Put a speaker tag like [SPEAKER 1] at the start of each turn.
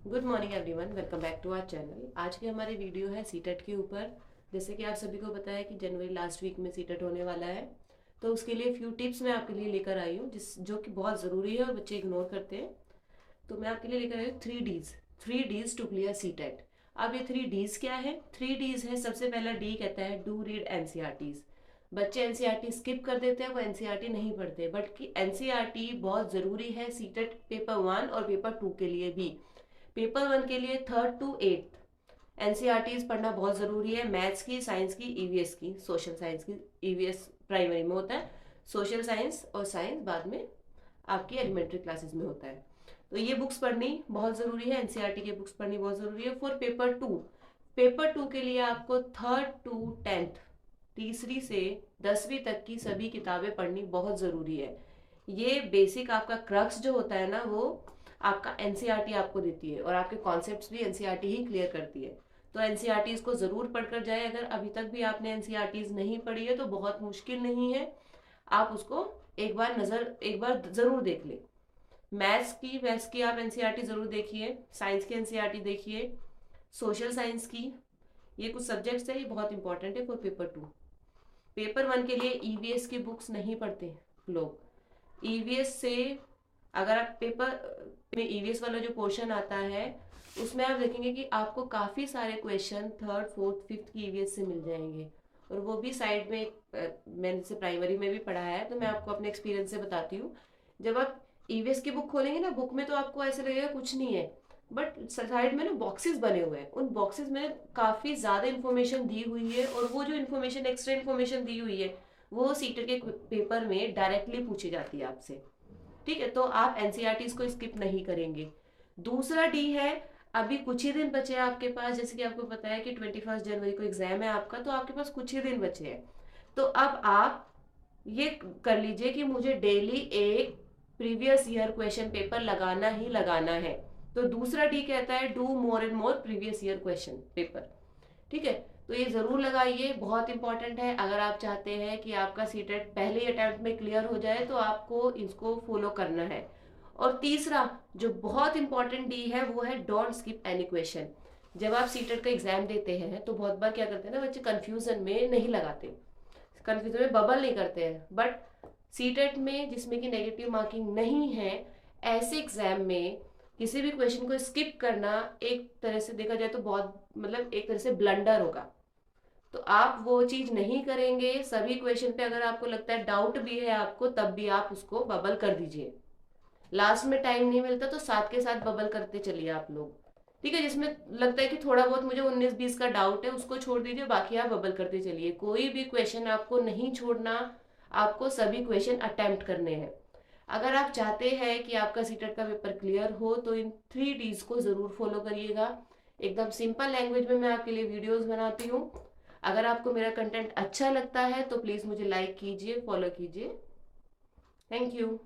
[SPEAKER 1] Good morning everyone, welcome back to our channel. आज की हमारी वीडियो है सीटेट के ऊपर। जैसे कि आप सभी को पता है कि जनवरी लास्ट वीक में सीटेट होने वाला है, तो उसके लिए फ्यू टिप्स मैं आपके लिए लेकर आई हूँ जो कि बहुत ज़रूरी है और बच्चे इग्नोर करते हैं। तो मैं आपके लिए लेकर आई हूँ 3 Ds, 3 Ds to clear CTET. अब ये 3 Ds क्या है? 3 Ds है। सबसे पहला डी कहता है डू रीड एनसीईआरटीज। बच्चे एनसीईआरटी स्किप कर देते हैं, वो एनसीईआरटी नहीं पढ़ते, बट कि एनसीईआरटी बहुत ज़रूरी है सीटेट पेपर 1 और पेपर 2 के लिए भी। पेपर 1 के लिए 3rd to 8th एनसीईआरटीज पढ़ना बहुत ज़रूरी है। मैथ्स की, साइंस की, ईवीएस की, सोशल साइंस की। ईवीएस प्राइमरी में होता है, सोशल साइंस और साइंस बाद में आपकी एलिमेंट्री क्लासेस में होता है। तो ये बुक्स पढ़नी बहुत ज़रूरी है, एनसीईआरटी की बुक्स पढ़नी बहुत ज़रूरी है फॉर पेपर 2। पेपर 2 के लिए आपको 3rd to 10th, तीसरी से 10वीं तक की सभी किताबें पढ़नी बहुत ज़रूरी है। ये बेसिक आपका क्रक्स जो होता है ना, वो आपका एनसीईआरटी आपको देती है और आपके कॉन्सेप्ट्स भी एनसीईआरटी ही क्लियर करती है। तो एनसीईआरटीज को ज़रूर पढ़कर जाए। अगर अभी तक भी आपने एनसीईआरटीज नहीं पढ़ी है तो बहुत मुश्किल नहीं है, आप उसको एक बार ज़रूर देख लें। मैथ्स की आप एनसीईआरटी ज़रूर देखिए, साइंस की एनसीईआरटी देखिए, सोशल साइंस की। ये कुछ सब्जेक्ट्स है, ये बहुत इंपॉर्टेंट है फॉर पेपर 2। पेपर 1 के लिए ईवीएस की बुक्स नहीं पढ़ते लोग। ईवीएस से अगर आप पेपर में ईवीएस वाला जो पोर्शन आता है, उसमें आप देखेंगे कि आपको काफ़ी सारे क्वेश्चन 3rd 4th 5th की ईवीएस से मिल जाएंगे। और वो भी साइड में मैंने जैसे प्राइमरी में भी पढ़ा है, तो मैं आपको अपने एक्सपीरियंस से बताती हूँ। जब आप ईवीएस की बुक खोलेंगे ना, बुक में तो आपको ऐसे लगेगा कुछ नहीं है, बट साइड में ना बॉक्सेस बने हुए हैं। उन बॉक्सेस में काफ़ी ज़्यादा इन्फॉर्मेशन दी हुई है, और वो जो इन्फॉर्मेशन एक्स्ट्रा इन्फॉर्मेशन दी हुई है, वो सीटेट के पेपर में डायरेक्टली पूछी जाती है आपसे। ठीक है, तो आप एनसीईआरटी को स्किप नहीं करेंगे। दूसरा डी है, अभी कुछ ही दिन बचे हैं आपके पास। जैसे कि आपको पता है कि 21 जनवरी को एग्जाम है आपका, तो आपके पास कुछ ही दिन बचे हैं। तो अब आप ये कर लीजिए कि मुझे डेली एक प्रीवियस ईयर क्वेश्चन पेपर लगाना ही लगाना है। तो दूसरा डी कहता है do more and more previous year question paper. ठीक है, तो ये ज़रूर लगाइए, बहुत इंपॉर्टेंट है। अगर आप चाहते हैं कि आपका सीटेट पहले अटेम्प्ट में क्लियर हो जाए, तो आपको इसको फॉलो करना है। और तीसरा जो बहुत इंपॉर्टेंट डी है, वो है डोंट स्किप एनी क्वेश्चन। जब आप सीटेट का एग्जाम देते हैं तो बहुत बार क्या करते हैं ना बच्चे, कंफ्यूजन में नहीं लगाते, कंफ्यूजन में बबल नहीं करते हैं। बट सीटेट में जिसमें कि नेगेटिव मार्किंग नहीं है, ऐसे एग्जाम में किसी भी क्वेश्चन को स्किप करना एक तरह से देखा जाए तो बहुत, मतलब एक तरह से ब्लंडर होगा। तो आप वो चीज नहीं करेंगे। सभी क्वेश्चन पे अगर आपको लगता है डाउट भी है आपको, तब भी आप उसको बबल कर दीजिए। लास्ट में टाइम नहीं मिलता तो साथ के साथ बबल करते चलिए आप लोग। ठीक है, जिसमें लगता है कि थोड़ा बहुत मुझे 19-20 का डाउट है, उसको छोड़ दीजिए, बाकी आप बबल करते चलिए। कोई भी क्वेश्चन आपको नहीं छोड़ना, आपको सभी क्वेश्चन अटेम्प्ट करने हैं। अगर आप चाहते हैं कि आपका सीटेट का पेपर क्लियर हो, तो इन 3 Ds को ज़रूर फॉलो करिएगा। एकदम सिंपल लैंग्वेज में मैं आपके लिए वीडियोस बनाती हूँ। अगर आपको मेरा कंटेंट अच्छा लगता है तो प्लीज़ मुझे लाइक कीजिए, फॉलो कीजिए। Thank you.